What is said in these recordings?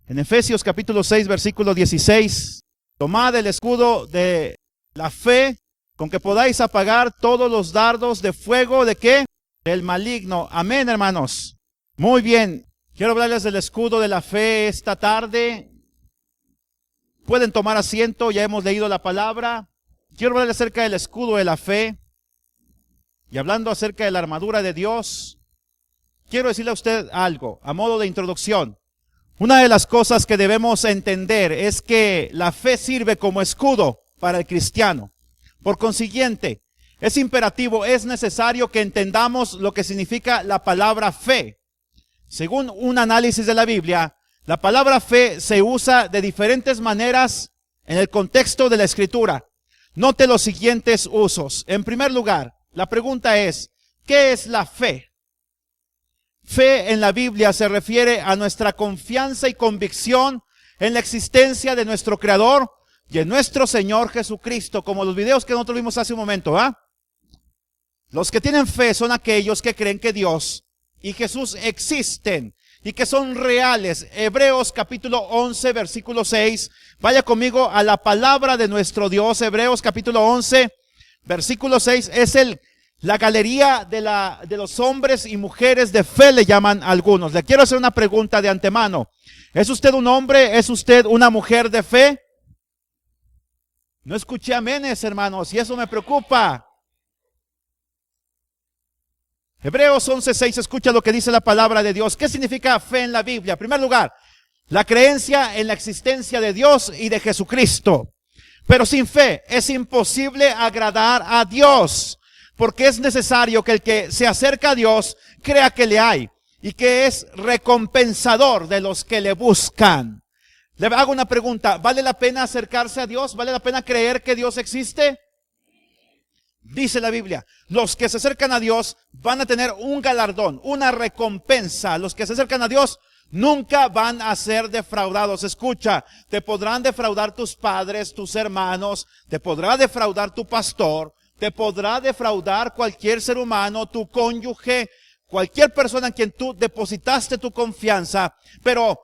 En Efesios capítulo 6, versículo 16, tomad el escudo de la fe, con que podáis apagar todos los dardos de fuego, ¿de qué? Del maligno. Amén, hermanos. Muy bien. Quiero hablarles del escudo de la fe esta tarde. Pueden tomar asiento, ya hemos leído la palabra. Quiero hablarles acerca del escudo de la fe. Y hablando acerca de la armadura de Dios, quiero decirle a usted algo, a modo de introducción. Una de las cosas que debemos entender es que la fe sirve como escudo para el cristiano. Por consiguiente, es imperativo, es necesario que entendamos lo que significa la palabra fe. Según un análisis de la Biblia, la palabra fe se usa de diferentes maneras en el contexto de la Escritura. Note los siguientes usos. En primer lugar, la pregunta es, ¿qué es la fe? Fe en la Biblia se refiere a nuestra confianza y convicción en la existencia de nuestro Creador y en nuestro Señor Jesucristo, como los videos que nosotros vimos hace un momento, ¿ah? Los que tienen fe son aquellos que creen que Dios y Jesús existen y que son reales. Hebreos capítulo 11, versículo 6. Vaya conmigo a la palabra de nuestro Dios. Hebreos capítulo 11, versículo 6. Es la galería de los hombres y mujeres de fe, le llaman algunos. Le quiero hacer una pregunta de antemano. ¿Es usted un hombre? ¿Es usted una mujer de fe? No escuché amenes, hermanos, y eso me preocupa. Hebreos 11:6, escucha lo que dice la palabra de Dios. ¿Qué significa fe en la Biblia? En primer lugar, la creencia en la existencia de Dios y de Jesucristo. Pero sin fe es imposible agradar a Dios, porque es necesario que el que se acerca a Dios crea que le hay y que es recompensador de los que le buscan. Le hago una pregunta, ¿vale la pena acercarse a Dios? ¿Vale la pena creer que Dios existe? Dice la Biblia, los que se acercan a Dios van a tener un galardón, una recompensa. Los que se acercan a Dios nunca van a ser defraudados. Escucha, te podrán defraudar tus padres, tus hermanos, te podrá defraudar tu pastor, te podrá defraudar cualquier ser humano, tu cónyuge, cualquier persona en quien tú depositaste tu confianza. Pero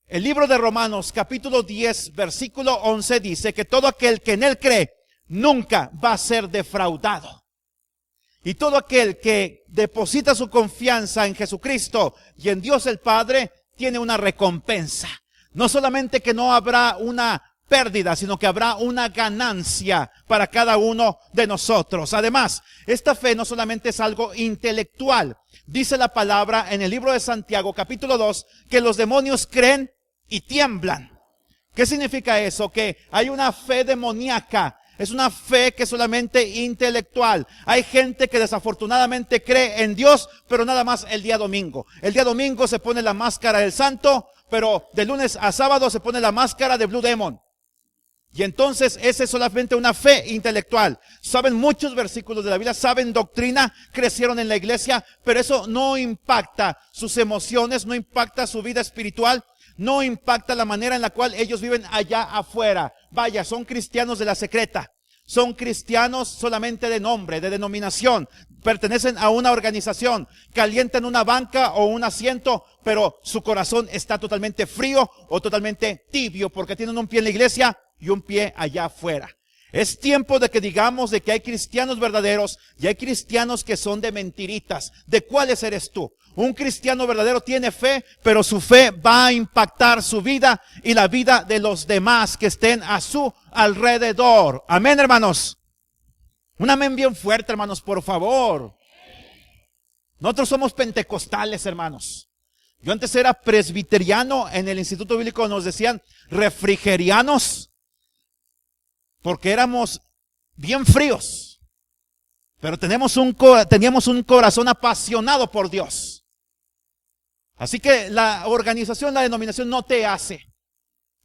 el libro de Romanos, capítulo 10, versículo 11, dice que todo aquel que en él cree, nunca va a ser defraudado. Y todo aquel que deposita su confianza en Jesucristo y en Dios el Padre, tiene una recompensa. No solamente que no habrá una pérdida, sino que habrá una ganancia para cada uno de nosotros. Además, esta fe no solamente es algo intelectual. Dice la palabra en el libro de Santiago, capítulo 2, que los demonios creen y tiemblan. ¿Qué significa eso? Que hay una fe demoníaca. Es una fe que es solamente intelectual. Hay gente que desafortunadamente cree en Dios, pero nada más el día domingo. El día domingo se pone la máscara del santo, pero de lunes a sábado se pone la máscara de Blue Demon. Y entonces esa es solamente una fe intelectual. Saben muchos versículos de la Biblia, saben doctrina, crecieron en la iglesia, pero eso no impacta sus emociones, no impacta su vida espiritual, no impacta la manera en la cual ellos viven allá afuera. Vaya, son cristianos de la secreta, son cristianos solamente de nombre, de denominación, pertenecen a una organización, calientan una banca o un asiento, pero su corazón está totalmente frío o totalmente tibio, porque tienen un pie en la iglesia y un pie allá afuera. Es tiempo de que digamos de que hay cristianos verdaderos y hay cristianos que son de mentiritas. ¿De cuáles eres tú? Un cristiano verdadero tiene fe, pero su fe va a impactar su vida y la vida de los demás que estén a su alrededor. Amén, hermanos. Un amén bien fuerte, hermanos, por favor. Nosotros somos pentecostales, hermanos. Yo antes era presbiteriano, en el Instituto Bíblico nos decían refrigerianos, porque éramos bien fríos, pero teníamos un corazón apasionado por Dios. Así que la organización, la denominación no te hace.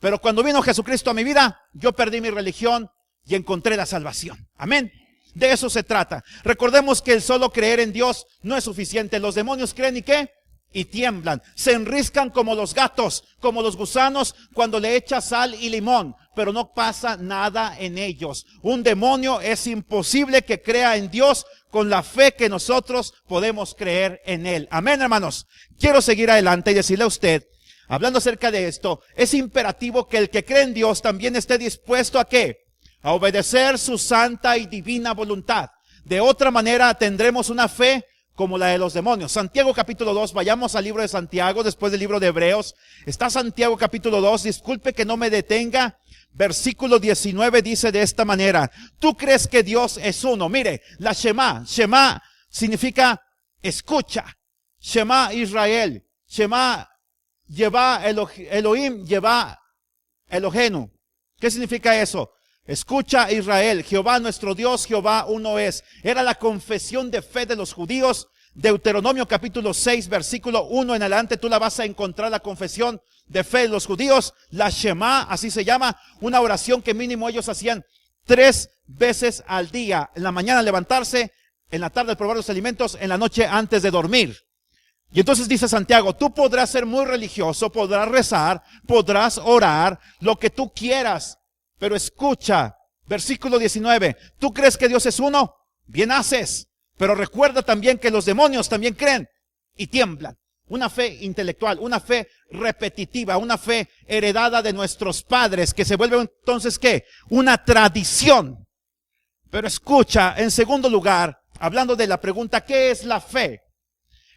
Pero cuando vino Jesucristo a mi vida, yo perdí mi religión y encontré la salvación. Amén. De eso se trata. Recordemos que el solo creer en Dios no es suficiente. Los demonios creen y ¿qué? Y tiemblan. Se enriscan como los gatos, como los gusanos cuando le echas sal y limón, pero no pasa nada en ellos. Un demonio es imposible que crea en Dios con la fe que nosotros podemos creer en Él. Amén, hermanos. Quiero seguir adelante y decirle a usted, hablando acerca de esto, es imperativo que el que cree en Dios también esté dispuesto ¿a qué? A obedecer su santa y divina voluntad. De otra manera tendremos una fe como la de los demonios. Santiago capítulo 2, vayamos al libro de Santiago, después del libro de Hebreos. Está Santiago capítulo 2, disculpe que no me detenga. Versículo 19 dice de esta manera: tú crees que Dios es uno. Mire, la Shema significa escucha. Shema Israel, Shema Yevá Elohim, Yevá Elohenu. ¿Qué significa eso? Escucha Israel, Jehová nuestro Dios, Jehová uno es. Era la confesión de fe de los judíos. Deuteronomio capítulo 6, versículo 1 en adelante, tú la vas a encontrar, la confesión de fe de los judíos. La Shema, así se llama, una oración que mínimo ellos hacían 3 veces al día. En la mañana al levantarse, en la tarde al probar los alimentos, en la noche antes de dormir. Y entonces dice Santiago, tú podrás ser muy religioso, podrás rezar, podrás orar, lo que tú quieras. Pero escucha, versículo 19, ¿tú crees que Dios es uno? Bien haces, pero recuerda también que los demonios también creen y tiemblan. Una fe intelectual, una fe repetitiva, una fe heredada de nuestros padres, que se vuelve entonces, ¿qué? Una tradición. Pero escucha, en segundo lugar, hablando de la pregunta, ¿qué es la fe?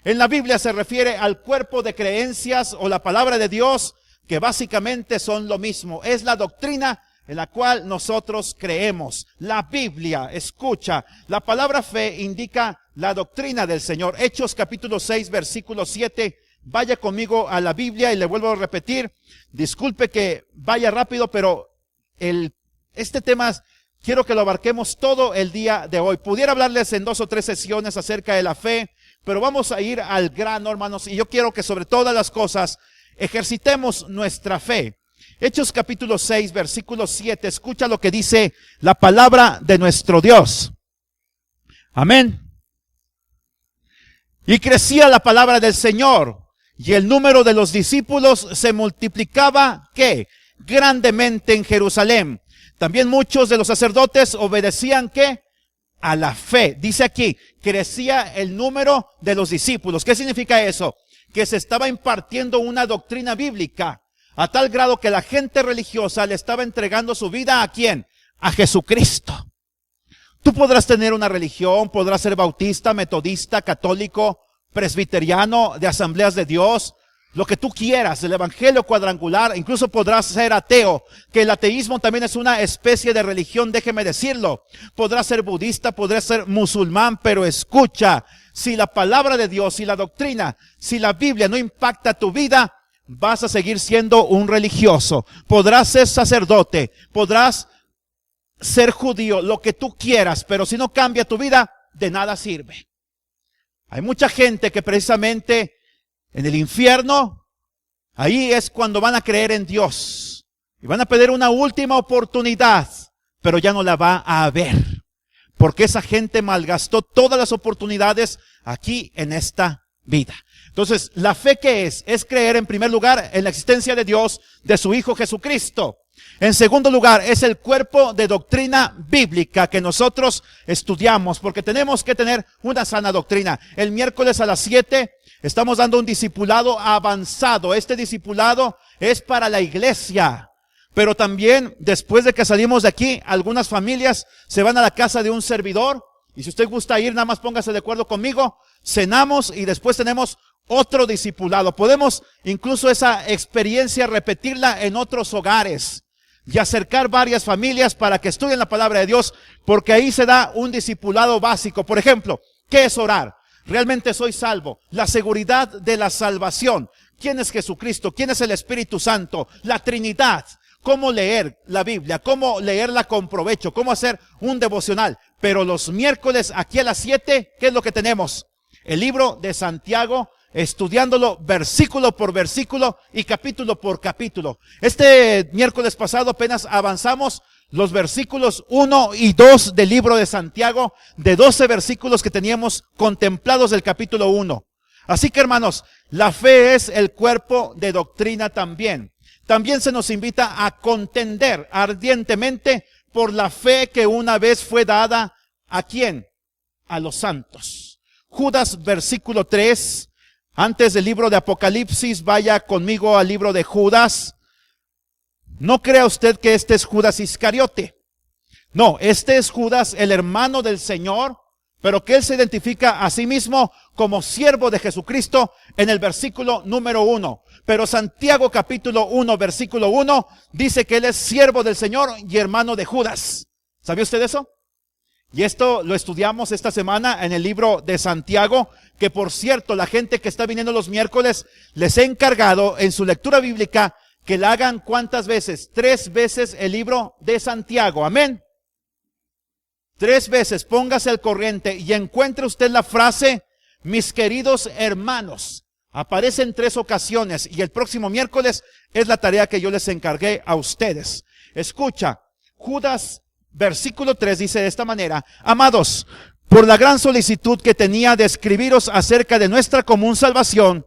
En la Biblia se refiere al cuerpo de creencias o la palabra de Dios, que básicamente son lo mismo. Es la doctrina en la cual nosotros creemos. La Biblia, escucha, la palabra fe indica la doctrina del Señor. Hechos capítulo 6, versículo 7. Vaya conmigo a la Biblia y le vuelvo a repetir. Disculpe que vaya rápido, pero este tema quiero que lo abarquemos todo el día de hoy. Pudiera hablarles en 2 o 3 sesiones acerca de la fe, pero vamos a ir al grano, hermanos, y yo quiero que sobre todas las cosas ejercitemos nuestra fe. Hechos capítulo 6, versículo 7. Escucha lo que dice la palabra de nuestro Dios. Amén. Y crecía la palabra del Señor, y el número de los discípulos se multiplicaba, ¿qué? Grandemente en Jerusalén. También muchos de los sacerdotes obedecían, ¿qué? A la fe. Dice aquí, crecía el número de los discípulos. ¿Qué significa eso? Que se estaba impartiendo una doctrina bíblica, a tal grado que la gente religiosa le estaba entregando su vida ¿a quién? A Jesucristo. Tú podrás tener una religión, podrás ser bautista, metodista, católico, presbiteriano, de asambleas de Dios, lo que tú quieras, el evangelio cuadrangular, incluso podrás ser ateo, que el ateísmo también es una especie de religión, déjeme decirlo. Podrás ser budista, podrás ser musulmán, pero escucha, si la palabra de Dios, si la doctrina, si la Biblia no impacta tu vida, vas a seguir siendo un religioso. Podrás ser sacerdote, podrás ser judío, lo que tú quieras, pero si no cambia tu vida, de nada sirve. Hay mucha gente que precisamente en el infierno, ahí es cuando van a creer en Dios y van a pedir una última oportunidad, pero ya no la va a haber, porque esa gente malgastó todas las oportunidades aquí en esta vida. Entonces, ¿la fe qué es? Es creer en primer lugar en la existencia de Dios, de su Hijo Jesucristo. En segundo lugar, es el cuerpo de doctrina bíblica que nosotros estudiamos, porque tenemos que tener una sana doctrina. El miércoles a las 7 estamos dando un discipulado avanzado. Este discipulado es para la iglesia, pero también después de que salimos de aquí, algunas familias se van a la casa de un servidor, y si usted gusta ir, nada más póngase de acuerdo conmigo, cenamos y después tenemos otro discipulado. Podemos incluso esa experiencia repetirla en otros hogares y acercar varias familias para que estudien la palabra de Dios, porque ahí se da un discipulado básico. Por ejemplo, ¿qué es orar? ¿Realmente soy salvo? La seguridad de la salvación. ¿Quién es Jesucristo? ¿Quién es el Espíritu Santo? La Trinidad. ¿Cómo leer la Biblia? ¿Cómo leerla con provecho? ¿Cómo hacer un devocional? Pero los miércoles aquí a las 7, ¿qué es lo que tenemos? El libro de Santiago, estudiándolo versículo por versículo y capítulo por capítulo. Este miércoles pasado apenas avanzamos los versículos 1 y 2 del libro de Santiago, de 12 versículos que teníamos contemplados del capítulo 1. Así que, hermanos, la fe es el cuerpo de doctrina también. También se nos invita a contender ardientemente por la fe que una vez fue dada ¿a quién? A los santos. Judas versículo 3 Antes del libro de Apocalipsis, vaya conmigo al libro de Judas. No crea usted que este es Judas Iscariote. No, este es Judas, el hermano del Señor, pero que él se identifica a sí mismo como siervo de Jesucristo en el versículo número 1. Pero Santiago capítulo 1, versículo 1, dice que él es siervo del Señor y hermano de Judas. ¿Sabía usted eso? Y esto lo estudiamos esta semana en el libro de Santiago, que por cierto, la gente que está viniendo los miércoles, les he encargado en su lectura bíblica que la hagan ¿cuántas veces? 3 veces el libro de Santiago. Amén. 3 veces, póngase al corriente y encuentre usted la frase, mis queridos hermanos. Aparece en 3 ocasiones y el próximo miércoles es la tarea que yo les encargué a ustedes. Escucha, Judas versículo 3 dice de esta manera: amados, por la gran solicitud que tenía de escribiros acerca de nuestra común salvación,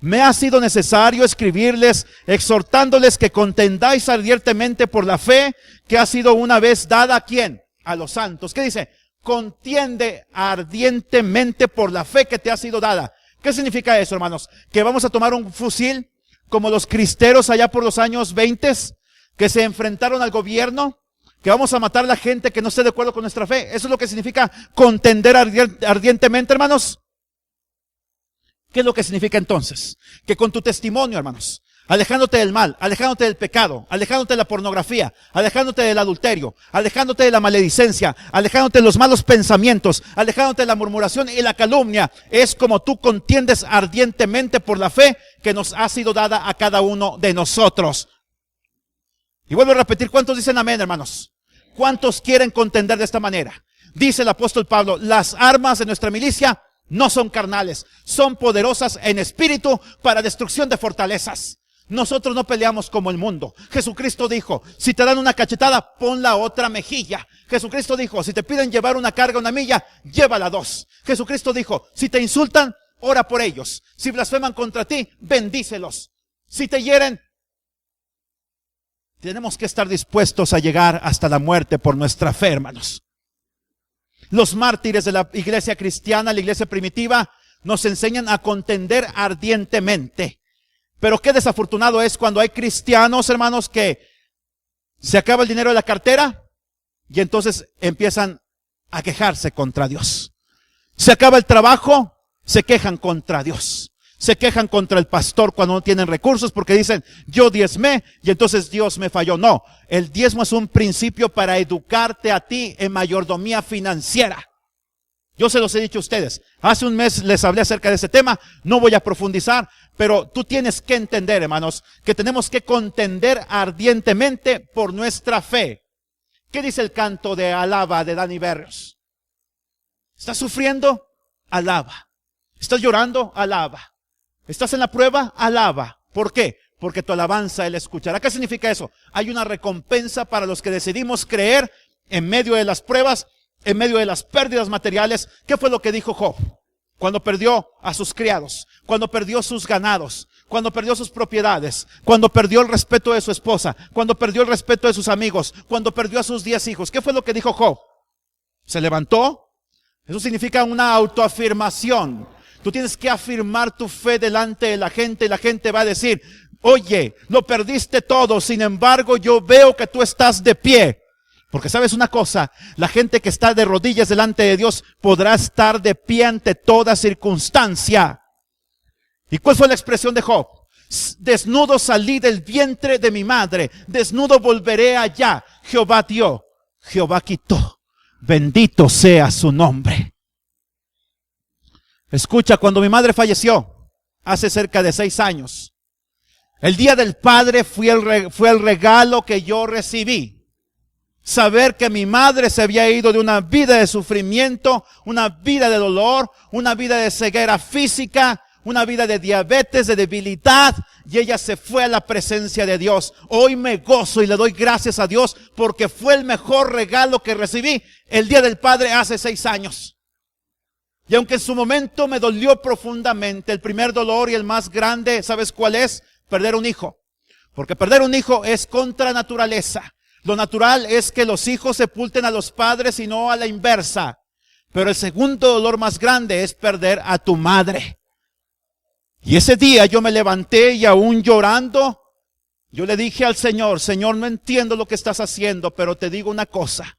me ha sido necesario escribirles, exhortándoles que contendáis ardientemente por la fe que ha sido una vez dada ¿a quién? A los santos. ¿Qué dice? Contiende ardientemente por la fe que te ha sido dada. ¿Qué significa eso, hermanos? Que vamos a tomar un fusil como los cristeros allá por los años 20 que se enfrentaron al gobierno, que vamos a matar a la gente que no esté de acuerdo con nuestra fe. Eso es lo que significa contender ardientemente, hermanos. ¿Qué es lo que significa entonces? Que con tu testimonio, hermanos, alejándote del mal, alejándote del pecado, alejándote de la pornografía, alejándote del adulterio, alejándote de la maledicencia, alejándote de los malos pensamientos, alejándote de la murmuración y la calumnia, es como tú contiendes ardientemente por la fe que nos ha sido dada a cada uno de nosotros. Y vuelvo a repetir, ¿cuántos dicen amén, hermanos? ¿Cuántos quieren contender de esta manera? Dice el apóstol Pablo, las armas de nuestra milicia no son carnales, son poderosas en espíritu para destrucción de fortalezas. Nosotros no peleamos como el mundo. Jesucristo dijo, si te dan una cachetada, pon la otra mejilla. Jesucristo dijo, si te piden llevar una carga, una milla, llévala 2. Jesucristo dijo, si te insultan, ora por ellos. Si blasfeman contra ti, bendícelos. Si te hieren, tenemos que estar dispuestos a llegar hasta la muerte por nuestra fe, hermanos. Los mártires de la iglesia cristiana, la iglesia primitiva, nos enseñan a contender ardientemente. Pero qué desafortunado es cuando hay cristianos, hermanos, que se acaba el dinero de la cartera y entonces empiezan a quejarse contra Dios. Se acaba el trabajo, se quejan contra Dios. Se quejan contra el pastor cuando no tienen recursos porque dicen, yo diezmé y entonces Dios me falló. No, el diezmo es un principio para educarte a ti en mayordomía financiera. Yo se los he dicho a ustedes. Hace un mes les hablé acerca de ese tema. No voy a profundizar, pero tú tienes que entender, hermanos, que tenemos que contender ardientemente por nuestra fe. ¿Qué dice el canto de Alaba de Dani Berrios? ¿Estás sufriendo? Alaba. ¿Estás llorando? Alaba. ¿Estás en la prueba? Alaba. ¿Por qué? Porque tu alabanza Él escuchará. ¿Qué significa eso? Hay una recompensa para los que decidimos creer en medio de las pruebas, en medio de las pérdidas materiales. ¿Qué fue lo que dijo Job? Cuando perdió a sus criados, cuando perdió sus ganados, cuando perdió sus propiedades, cuando perdió el respeto de su esposa, cuando perdió el respeto de sus amigos, cuando perdió a sus 10 hijos. ¿Qué fue lo que dijo Job? Se levantó. Eso significa una autoafirmación. Tú tienes que afirmar tu fe delante de la gente y la gente va a decir, oye, lo perdiste todo, sin embargo yo veo que tú estás de pie. Porque sabes una cosa, la gente que está de rodillas delante de Dios podrá estar de pie ante toda circunstancia. ¿Y cuál fue la expresión de Job? Desnudo salí del vientre de mi madre, desnudo volveré allá. Jehová dio, Jehová quitó, bendito sea su nombre. Escucha, cuando mi madre falleció, hace cerca de 6 años, el día del padre fue el regalo que yo recibí. Saber que mi madre se había ido de una vida de sufrimiento, una vida de dolor, una vida de ceguera física, una vida de diabetes, de debilidad, y ella se fue a la presencia de Dios. Hoy me gozo y le doy gracias a Dios porque fue el mejor regalo que recibí el día del padre hace 6 años. Y aunque en su momento me dolió profundamente, el primer dolor y el más grande, ¿sabes cuál es? Perder un hijo. Porque perder un hijo es contra naturaleza. Lo natural es que los hijos sepulten a los padres y no a la inversa. Pero el segundo dolor más grande es perder a tu madre. Y ese día yo me levanté y aún llorando, yo le dije al Señor, Señor, no entiendo lo que estás haciendo, pero te digo una cosa.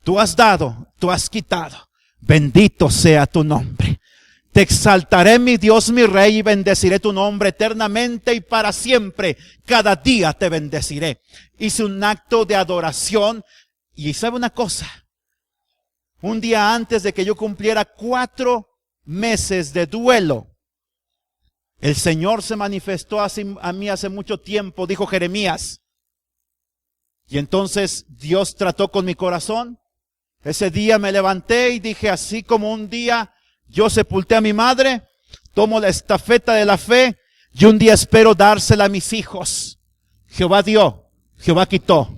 Tú has dado, tú has quitado. Bendito sea tu nombre. Te exaltaré, mi Dios, mi Rey, y bendeciré tu nombre eternamente y para siempre. Cada día te bendeciré. Hice un acto de adoración. Y ¿sabe una cosa? Un día antes de que yo cumpliera 4 meses de duelo, el Señor se manifestó a mí hace mucho tiempo, dijo Jeremías. Y entonces Dios trató con mi corazón. Ese día me levanté y dije, así como un día yo sepulté a mi madre, tomo la estafeta de la fe y un día espero dársela a mis hijos. Jehová dio, Jehová quitó.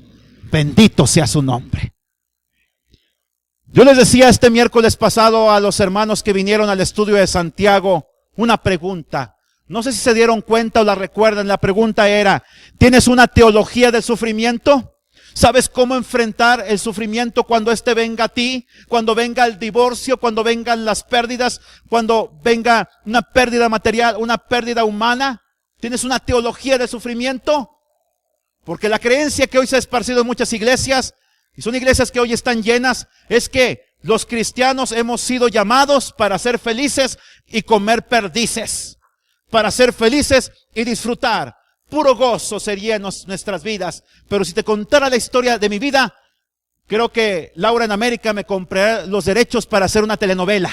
Bendito sea su nombre. Yo les decía este miércoles pasado a los hermanos que vinieron al estudio de Santiago una pregunta. No sé si se dieron cuenta o la recuerdan. La pregunta era, ¿tienes una teología del sufrimiento? ¿Sabes cómo enfrentar el sufrimiento cuando éste venga a ti? Cuando venga el divorcio, cuando vengan las pérdidas, cuando venga una pérdida material, una pérdida humana. ¿Tienes una teología del sufrimiento? Porque la creencia que hoy se ha esparcido en muchas iglesias, y son iglesias que hoy están llenas, es que los cristianos hemos sido llamados para ser felices y comer perdices. Para ser felices y disfrutar. Puro gozo sería en nuestras vidas. Pero si te contara la historia de mi vida, creo que Laura en América me comprará los derechos para hacer una telenovela.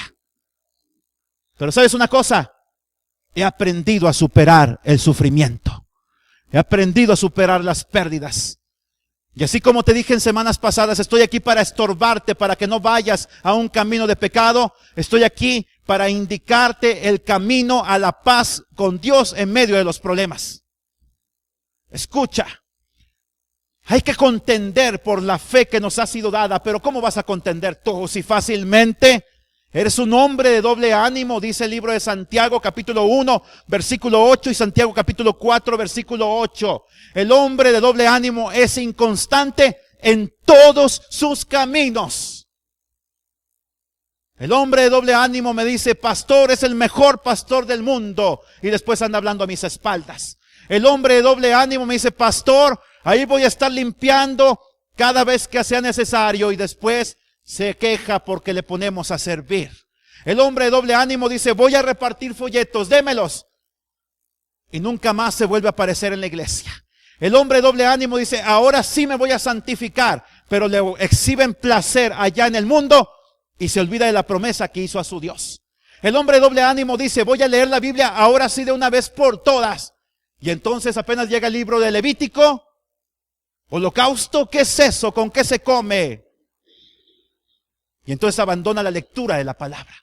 Pero ¿sabes una cosa? He aprendido a superar el sufrimiento. He aprendido a superar las pérdidas. Y así como te dije en semanas pasadas, estoy aquí para estorbarte, para que no vayas a un camino de pecado. Estoy aquí para indicarte el camino a la paz con Dios en medio de los problemas. Escucha, hay que contender por la fe que nos ha sido dada, pero ¿cómo vas a contender tú si fácilmente eres un hombre de doble ánimo? Dice el libro de Santiago capítulo 1 versículo 8 y Santiago capítulo 4 versículo 8. El hombre de doble ánimo es inconstante en todos sus caminos. El hombre de doble ánimo me dice, pastor, es el mejor pastor del mundo. Y después anda hablando a mis espaldas. El hombre de doble ánimo me dice, pastor, ahí voy a estar limpiando cada vez que sea necesario. Y después se queja porque le ponemos a servir. El hombre de doble ánimo dice, voy a repartir folletos, démelos. Y nunca más se vuelve a aparecer en la iglesia. El hombre de doble ánimo dice, ahora sí me voy a santificar. Pero le exhiben placer allá en el mundo. Y se olvida de la promesa que hizo a su Dios. El hombre de doble ánimo dice, voy a leer la Biblia ahora sí de una vez por todas. Y entonces apenas llega el libro de Levítico, Holocausto, ¿qué es eso? ¿Con qué se come? Y entonces abandona la lectura de la palabra.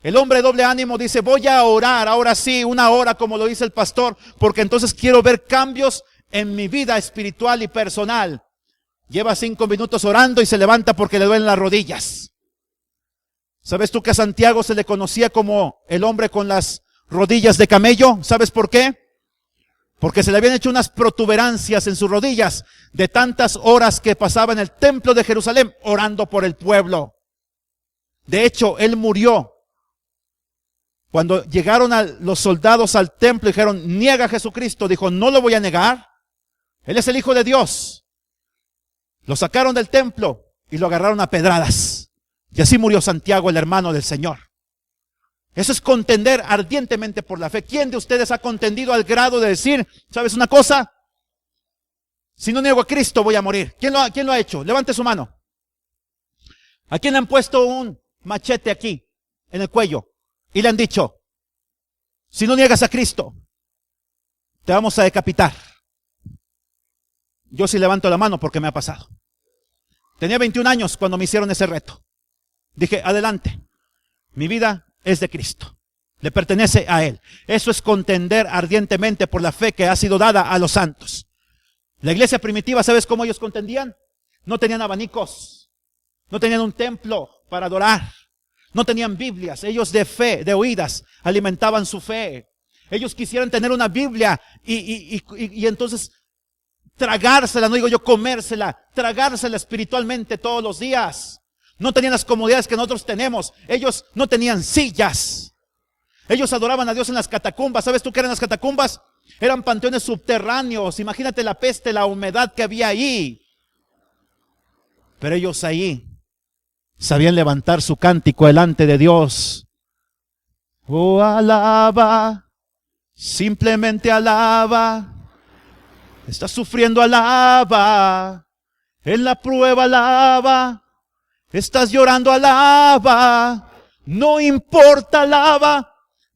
El hombre de doble ánimo dice, voy a orar ahora sí, 1 hora como lo dice el pastor, porque entonces quiero ver cambios en mi vida espiritual y personal. Lleva 5 minutos orando y se levanta porque le duelen las rodillas. ¿Sabes tú que a Santiago se le conocía como el hombre con las rodillas de camello? ¿Sabes por qué? Porque se le habían hecho unas protuberancias en sus rodillas de tantas horas que pasaba en el templo de Jerusalén orando por el pueblo. De hecho, él murió. Cuando llegaron los soldados al templo y dijeron, niega a Jesucristo, dijo, no lo voy a negar. Él es el Hijo de Dios. Lo sacaron del templo y lo agarraron a pedradas. Y así murió Santiago, el hermano del Señor. Eso es contender ardientemente por la fe. ¿Quién de ustedes ha contendido al grado de decir, ¿sabes una cosa? Si no niego a Cristo voy a morir. ¿Quién lo ha hecho? Levante su mano. ¿A quién le han puesto un machete aquí, en el cuello? Y le han dicho, si no niegas a Cristo, te vamos a decapitar. Yo sí levanto la mano porque me ha pasado. Tenía 21 años cuando me hicieron ese reto. Dije, adelante, mi vida es de Cristo, le pertenece a Él. Eso es contender ardientemente por la fe que ha sido dada a los santos. La iglesia primitiva, ¿sabes cómo ellos contendían? No tenían abanicos, no tenían un templo para adorar, no tenían Biblias. Ellos de fe, de oídas, alimentaban su fe. Ellos quisieran tener una Biblia y entonces tragársela, no digo yo comérsela, tragársela espiritualmente todos los días. No tenían las comodidades que nosotros tenemos. Ellos no tenían sillas. Ellos adoraban a Dios en las catacumbas. ¿Sabes tú qué eran las catacumbas? Eran panteones subterráneos. Imagínate la peste, la humedad que había ahí. Pero ellos ahí sabían levantar su cántico delante de Dios. Oh, alaba, simplemente alaba. Estás sufriendo, alaba. En la prueba, alaba. Estás llorando, alaba. No importa, alaba.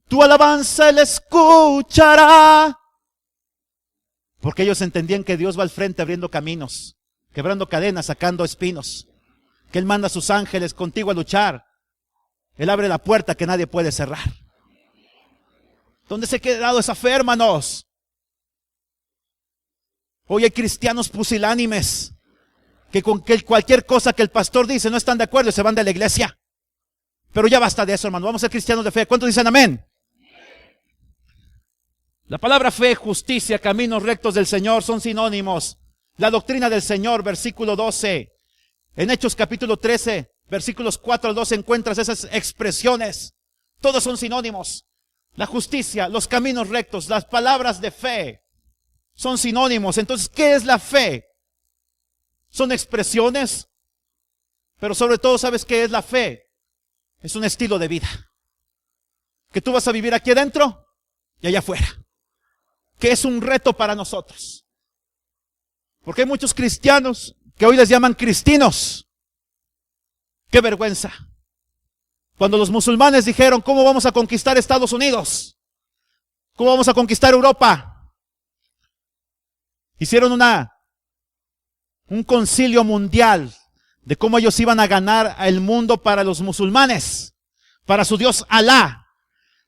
Tu alabanza Él escuchará. Porque ellos entendían que Dios va al frente abriendo caminos, quebrando cadenas, sacando espinos. Que Él manda a sus ángeles contigo a luchar. Él abre la puerta que nadie puede cerrar. ¿Dónde se ha quedado esa fe, hermanos? Hoy hay cristianos pusilánimes que con cualquier cosa que el pastor dice no están de acuerdo y se van de la iglesia. Pero ya basta de eso, hermano. Vamos a ser cristianos de fe. ¿Cuántos dicen amén? La palabra fe, justicia, caminos rectos del Señor son sinónimos. La doctrina del Señor, versículo 12. En Hechos capítulo 13, versículos 4 al 12 encuentras esas expresiones. Todos son sinónimos. La justicia, los caminos rectos, las palabras de fe son sinónimos. Entonces, ¿qué es la fe? Son expresiones, pero sobre todo, ¿sabes qué es la fe? Es un estilo de vida. Que tú vas a vivir aquí adentro y allá afuera. Que es un reto para nosotros. Porque hay muchos cristianos que hoy les llaman cristinos. ¡Qué vergüenza! Cuando los musulmanes dijeron, ¿cómo vamos a conquistar Estados Unidos? ¿Cómo vamos a conquistar Europa? Hicieron un concilio mundial de cómo ellos iban a ganar el mundo para los musulmanes, para su Dios Alá.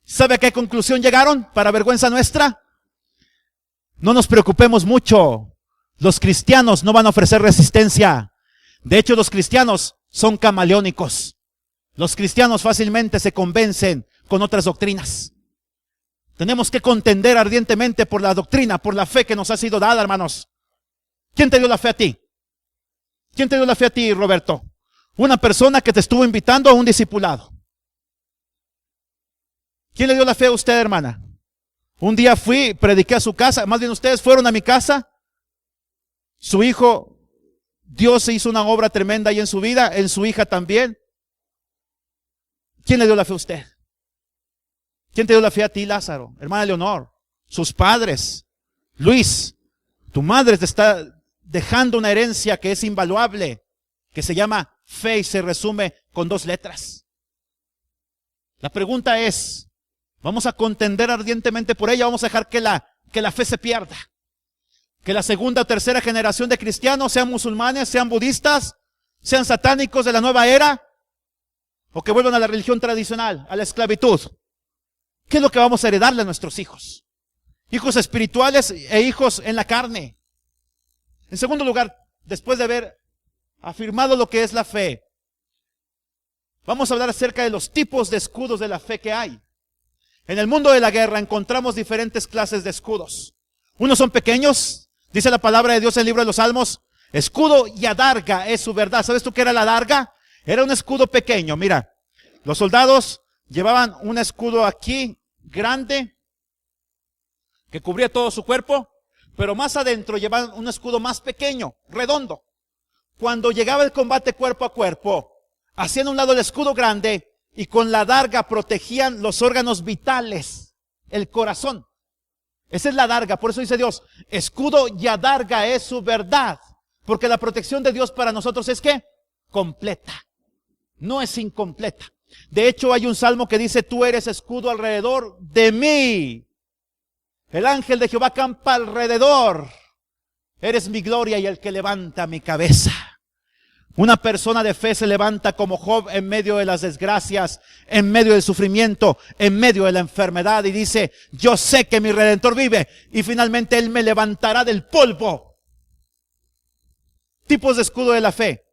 ¿Sabe a qué conclusión llegaron? Para vergüenza nuestra. No nos preocupemos mucho. Los cristianos no van a ofrecer resistencia. De hecho, los cristianos son camaleónicos. Los cristianos fácilmente se convencen con otras doctrinas. Tenemos que contender ardientemente por la doctrina, por la fe que nos ha sido dada, hermanos. ¿Quién te dio la fe a ti? ¿Quién te dio la fe a ti, Roberto? Una persona que te estuvo invitando a un discipulado. ¿Quién le dio la fe a usted, hermana? Un día fui, prediqué a su casa, más bien ustedes fueron a mi casa. Su hijo, Dios hizo una obra tremenda ahí en su vida, en su hija también. ¿Quién le dio la fe a usted? ¿Quién te dio la fe a ti, Lázaro? Hermana Leonor, sus padres. Luis, tu madre te está dejando una herencia que es invaluable, que se llama fe y se resume con 2 letras. La pregunta es, ¿vamos a contender ardientemente por ella? ¿Vamos a dejar que la fe se pierda? Que la segunda o tercera generación de cristianos sean musulmanes, sean budistas, sean satánicos de la nueva era, o que vuelvan a la religión tradicional, a la esclavitud. ¿Qué es lo que vamos a heredarle a nuestros hijos? Hijos espirituales e hijos en la carne. En segundo lugar, después de haber afirmado lo que es la fe, vamos a hablar acerca de los tipos de escudos de la fe que hay. En el mundo de la guerra encontramos diferentes clases de escudos. Unos son pequeños, dice la palabra de Dios en el libro de los Salmos, escudo y adarga es su verdad. ¿Sabes tú qué era la adarga? Era un escudo pequeño. Mira, los soldados llevaban un escudo aquí, grande, que cubría todo su cuerpo, pero más adentro llevaban un escudo más pequeño, redondo. Cuando llegaba el combate cuerpo a cuerpo, hacían a un lado el escudo grande y con la adarga protegían los órganos vitales, el corazón. Esa es la adarga, por eso dice Dios, escudo y adarga es su verdad. Porque la protección de Dios para nosotros es ¿qué? Completa. No es incompleta. De hecho, hay un salmo que dice, tú eres escudo alrededor de mí. El ángel de Jehová campa alrededor. Eres mi gloria y el que levanta mi cabeza. Una persona de fe se levanta como Job en medio de las desgracias, en medio del sufrimiento, en medio de la enfermedad y dice, yo sé que mi Redentor vive y finalmente Él me levantará del polvo. Tipos de escudo de la fe.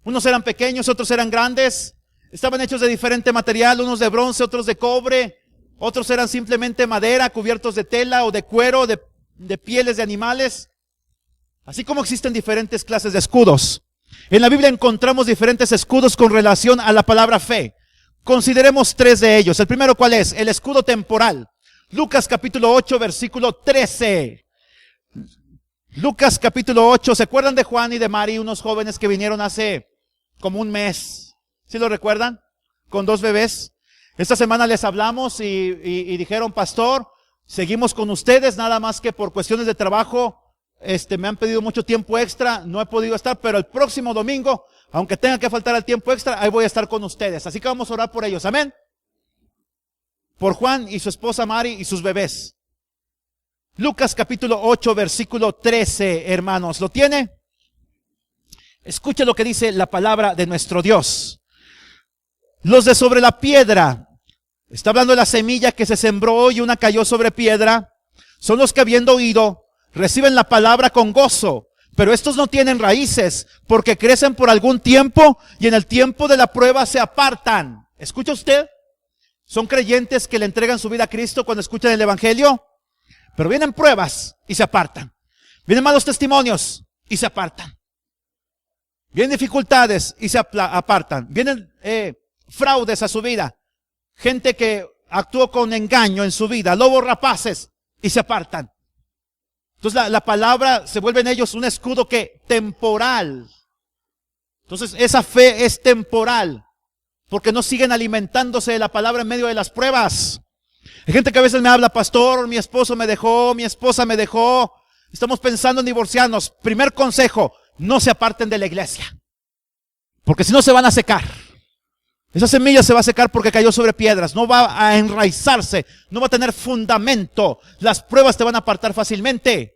Unos eran pequeños, otros eran grandes. Estaban hechos de diferente material, unos de bronce, otros de cobre. Otros eran simplemente madera, cubiertos de tela o de cuero, de pieles de animales. Así como existen diferentes clases de escudos. En la Biblia encontramos diferentes escudos con relación a la palabra fe. Consideremos tres de ellos. El primero, ¿cuál es? El escudo temporal. Lucas capítulo 8, versículo 13. Lucas capítulo 8. ¿Se acuerdan de Juan y de Mari, unos jóvenes que vinieron hace como un mes? ¿Sí lo recuerdan? Con dos bebés. Esta semana les hablamos y dijeron, pastor, seguimos con ustedes, nada más que por cuestiones de trabajo, me han pedido mucho tiempo extra, no he podido estar, pero el próximo domingo, aunque tenga que faltar el tiempo extra, ahí voy a estar con ustedes. Así que vamos a orar por ellos, amén. Por Juan y su esposa Mari y sus bebés. Lucas capítulo 8, versículo 13, hermanos, ¿lo tiene? Escuche lo que dice la palabra de nuestro Dios. Los de sobre la piedra, está hablando de la semilla que se sembró y una cayó sobre piedra, son los que habiendo oído, reciben la palabra con gozo, pero estos no tienen raíces, porque crecen por algún tiempo y en el tiempo de la prueba se apartan. ¿Escucha usted? Son creyentes que le entregan su vida a Cristo cuando escuchan el evangelio, pero vienen pruebas y se apartan. Vienen malos testimonios y se apartan. Vienen dificultades y se apartan. Vienen fraudes a su vida. Gente que actuó con engaño en su vida. Lobos rapaces y se apartan. Entonces la palabra se vuelve en ellos un escudo que temporal. Entonces esa fe es temporal. Porque no siguen alimentándose de la palabra en medio de las pruebas. Hay gente que a veces me habla, pastor, mi esposo me dejó, mi esposa me dejó. Estamos pensando en divorciarnos. Primer consejo, no se aparten de la iglesia. Porque si no se van a secar. Esa semilla se va a secar porque cayó sobre piedras. No va a enraizarse. No va a tener fundamento. Las pruebas te van a apartar fácilmente.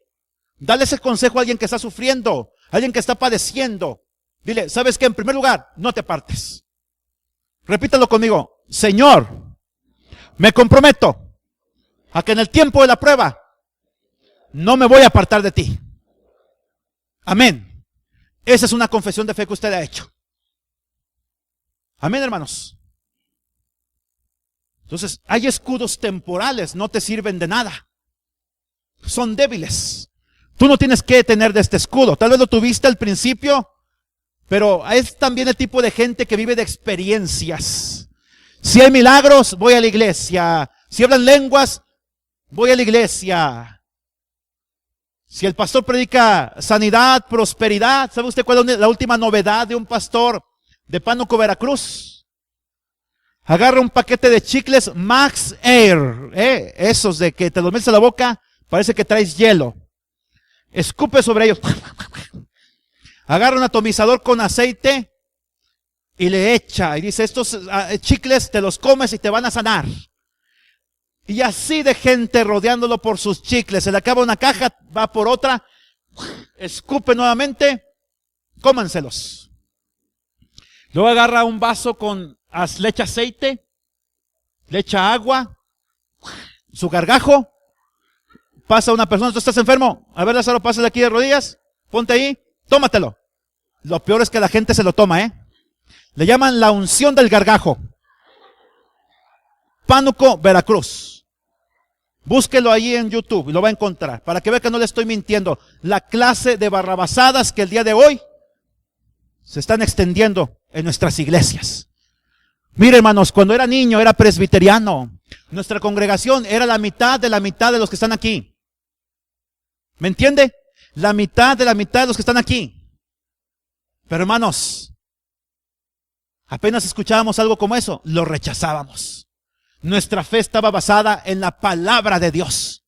Dale ese consejo a alguien que está sufriendo. A alguien que está padeciendo. Dile, ¿sabes qué? En primer lugar, no te apartes. Repítalo conmigo. Señor, me comprometo a que en el tiempo de la prueba no me voy a apartar de ti. Amén. Esa es una confesión de fe que usted ha hecho. Amén, hermanos. Entonces, hay escudos temporales, no te sirven de nada. Son débiles. Tú no tienes que tener de este escudo. Tal vez lo tuviste al principio, pero es también el tipo de gente que vive de experiencias. Si hay milagros, voy a la iglesia. Si hablan lenguas, voy a la iglesia. Si el pastor predica sanidad, prosperidad, ¿sabe usted cuál es la última novedad de un pastor de Pánuco, Veracruz? Agarra un paquete de chicles Max Air, esos de que te los metes a la boca, parece que traes hielo. Escupe sobre ellos. Agarra un atomizador con aceite y le echa. Y dice, estos chicles te los comes y te van a sanar. Y así de gente rodeándolo por sus chicles. Se le acaba una caja, va por otra. Escupe nuevamente. Cómanselos. Luego agarra un vaso con, le echa aceite. Le echa agua. Su gargajo. Pasa una persona, tú estás enfermo. A ver, Lázaro, pásale aquí de rodillas. Ponte ahí. Tómatelo. Lo peor es que la gente se lo toma, Le llaman la unción del gargajo. Pánuco, Veracruz. Búsquelo ahí en YouTube y lo va a encontrar. Para que vea que no le estoy mintiendo. La clase de barrabasadas que el día de hoy se están extendiendo en nuestras iglesias. Mire, hermanos, cuando era niño era presbiteriano. Nuestra congregación era la mitad de los que están aquí. ¿Me entiende? La mitad de los que están aquí. Pero hermanos, apenas escuchábamos algo como eso, lo rechazábamos. Nuestra fe estaba basada en la palabra de Dios.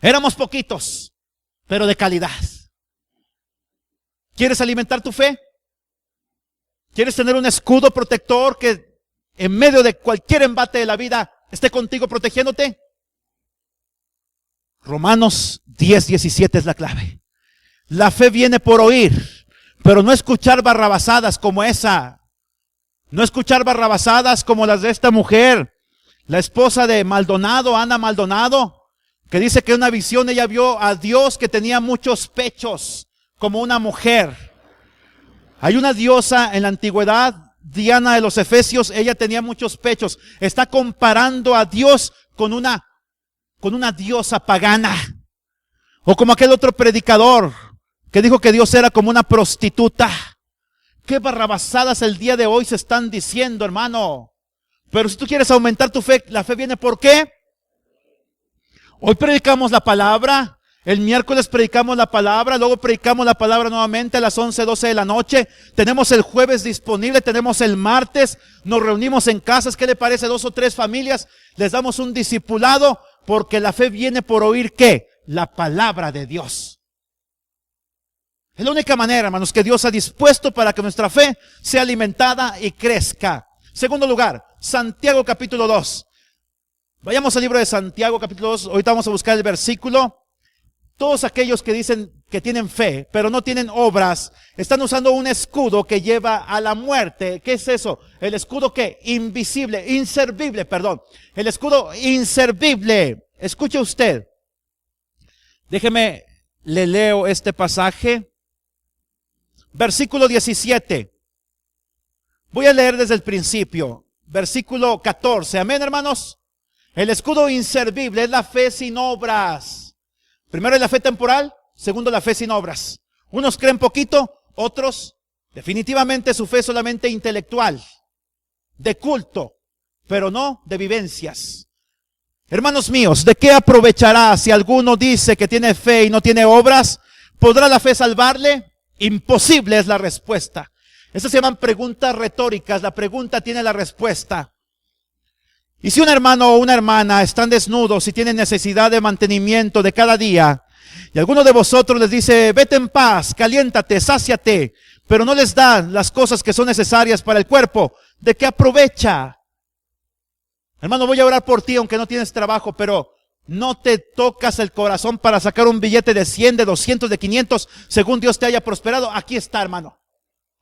Éramos poquitos, pero de calidad. ¿Quieres alimentar tu fe? ¿Quieres tener un escudo protector que en medio de cualquier embate de la vida esté contigo protegiéndote? Romanos 10:17 es la clave. La fe viene por oír, pero no escuchar barrabasadas como esa. No escuchar barrabasadas como las de esta mujer, la esposa de Maldonado, Ana Maldonado, que dice que en una visión ella vio a Dios que tenía muchos pechos, como una mujer. Hay una diosa en la antigüedad, Diana de los Efesios, ella tenía muchos pechos. Está comparando a Dios con una diosa pagana. O como aquel otro predicador que dijo que Dios era como una prostituta. ¿Qué barrabasadas el día de hoy se están diciendo, hermano? Pero si tú quieres aumentar tu fe, la fe viene ¿por qué? Hoy predicamos la palabra, el miércoles predicamos la palabra, luego predicamos la palabra nuevamente a las 11, 12 de la noche. Tenemos el jueves disponible, tenemos el martes, nos reunimos en casas. ¿Qué le parece? 2 o 3 familias, les damos un discipulado, porque la fe viene por oír ¿qué? La palabra de Dios. Es la única manera, hermanos, que Dios ha dispuesto para que nuestra fe sea alimentada y crezca. Segundo lugar, Santiago capítulo 2. Vayamos al libro de Santiago capítulo 2. Ahorita vamos a buscar el versículo. Todos aquellos que dicen que tienen fe, pero no tienen obras, están usando un escudo que lleva a la muerte. ¿Qué es eso? El escudo que inservible. El escudo inservible. Escuche usted. Déjeme, le leo este pasaje. Versículo 17. Voy a leer desde el principio. Versículo 14. Amén, hermanos. El escudo inservible es la fe sin obras. Primero es la fe temporal, segundo la fe sin obras. Unos creen poquito, otros definitivamente su fe es solamente intelectual, de culto, pero no de vivencias. Hermanos míos, ¿de qué aprovechará si alguno dice que tiene fe y no tiene obras? ¿Podrá la fe salvarle? Imposible es la respuesta. Estas se llaman preguntas retóricas. La pregunta tiene la respuesta. Y si un hermano o una hermana están desnudos y tienen necesidad de mantenimiento de cada día, y alguno de vosotros les dice, vete en paz, caliéntate, sáciate, pero no les da las cosas que son necesarias para el cuerpo, ¿de qué aprovecha? Hermano, voy a orar por ti aunque no tienes trabajo, pero no te tocas el corazón para sacar un billete de 100, de 200, de 500, según Dios te haya prosperado. Aquí está, hermano.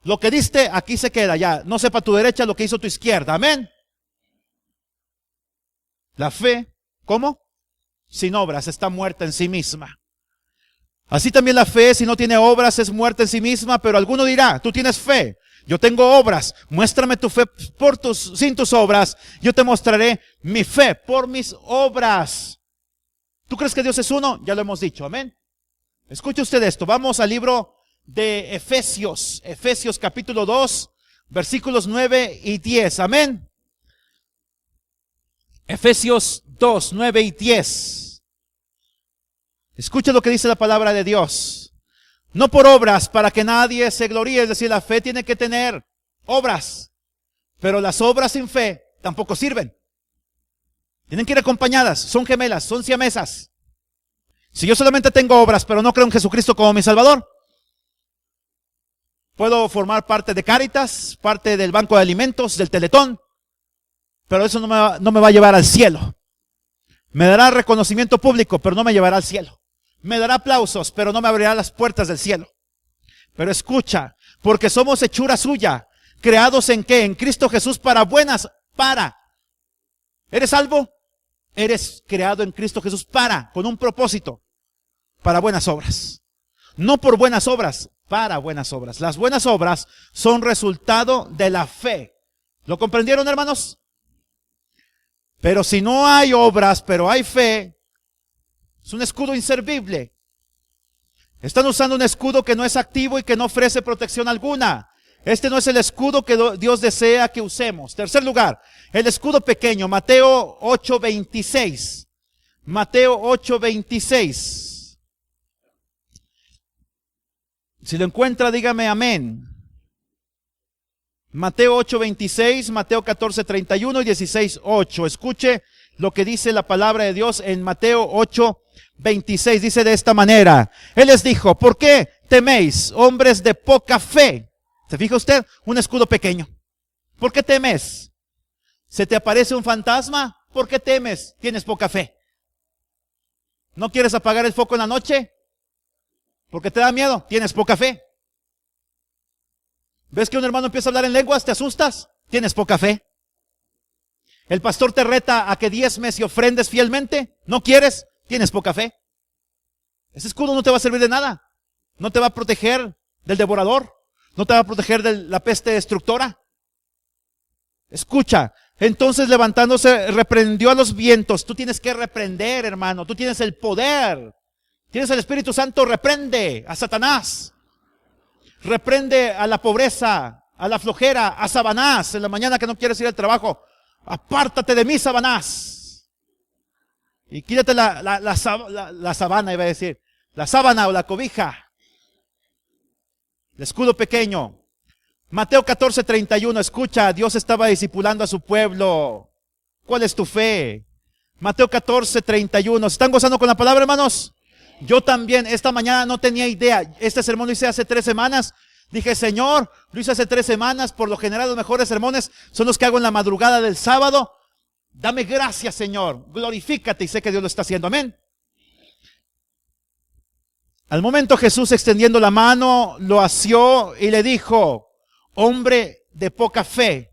Lo que diste, aquí se queda ya. No sepa tu derecha lo que hizo tu izquierda. Amén. La fe, ¿cómo? Sin obras, está muerta en sí misma. Así también la fe, si no tiene obras, es muerta en sí misma. Pero alguno dirá, tú tienes fe, yo tengo obras, muéstrame tu fe sin tus obras, yo te mostraré mi fe por mis obras. ¿Tú crees que Dios es uno? Ya lo hemos dicho, amén. Escuche usted esto, vamos al libro de Efesios, Efesios capítulo 2, versículos 9 y 10, amén. Efesios 2, 9 y 10. Escuche lo que dice la palabra de Dios. No por obras para que nadie se gloríe, es decir, la fe tiene que tener obras, pero las obras sin fe tampoco sirven. Tienen que ir acompañadas, son gemelas, son siamesas. Si yo solamente tengo obras, pero no creo en Jesucristo como mi Salvador, puedo formar parte de Cáritas, parte del Banco de Alimentos, del Teletón, pero eso no me va a llevar al cielo. Me dará reconocimiento público, pero no me llevará al cielo. Me dará aplausos, pero no me abrirá las puertas del cielo. Pero escucha, porque somos hechura suya, creados ¿en qué? En Cristo Jesús para buenas, ¿Eres salvo? Eres creado en Cristo Jesús con un propósito, para buenas obras. No por buenas obras, para buenas obras. Las buenas obras son resultado de la fe. ¿Lo comprendieron, hermanos? Pero si no hay obras, pero hay fe, es un escudo inservible. Están usando un escudo que no es activo y que no ofrece protección alguna. Este no es el escudo que Dios desea que usemos. Tercer lugar, el escudo pequeño, Mateo 8:26. Mateo 8:26. Si lo encuentra, dígame amén. Mateo 8:26, Mateo 14:31 y 16:8. Escuche lo que dice la palabra de Dios en Mateo 8:26. Dice de esta manera. Él les dijo, ¿por qué teméis, hombres de poca fe? ¿Se fija usted? Un escudo pequeño. ¿Por qué temes? ¿Se te aparece un fantasma? ¿Por qué temes? Tienes poca fe. ¿No quieres apagar el foco en la noche? ¿Porque te da miedo? Tienes poca fe. ¿Ves que un hermano empieza a hablar en lenguas? ¿Te asustas? Tienes poca fe. El pastor te reta a que diezmes y ofrendes fielmente. ¿No quieres? Tienes poca fe. Ese escudo no te va a servir de nada. No te va a proteger del devorador. No te va a proteger de la peste destructora. Escucha. Entonces levantándose reprendió a los vientos. Tú tienes que reprender, hermano. Tú tienes el poder. Tienes el Espíritu Santo. Reprende a Satanás. Reprende a la pobreza, a la flojera, a Sabanás en la mañana que no quieres ir al trabajo. Apártate de mí, Satanás. Y quítate la sabana, iba a decir. La sábana o la cobija. El escudo pequeño. Mateo 14:31, escucha, Dios estaba discipulando a su pueblo. ¿Cuál es tu fe? Mateo 14:31. ¿Están gozando con la palabra, hermanos? Yo también, esta mañana no tenía idea. Este sermón lo hice hace 3 semanas. Dije, Señor, lo hice hace 3 semanas. Por lo general, los mejores sermones son los que hago en la madrugada del sábado. Dame gracias, Señor. Glorifícate, y sé que Dios lo está haciendo. Amén. Al momento Jesús, extendiendo la mano, lo asió y le dijo, hombre de poca fe,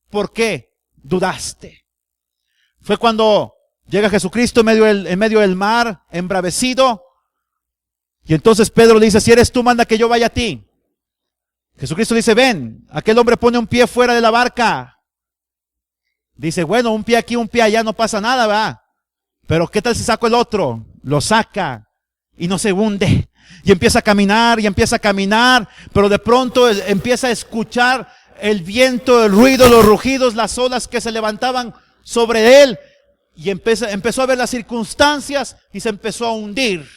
¿por qué dudaste? Fue cuando llega Jesucristo en medio del mar, embravecido. Y entonces Pedro le dice, si eres tú, manda que yo vaya a ti. Jesucristo dice, ven. Aquel hombre pone un pie fuera de la barca. Dice, bueno, un pie aquí, un pie allá, no pasa nada, ¿verdad? Pero ¿qué tal si saco el otro? Lo saca y no se hunde. Y empieza a caminar, pero de pronto empieza a escuchar el viento, el ruido, los rugidos, las olas que se levantaban sobre él. Y empezó a ver las circunstancias y se empezó a hundir.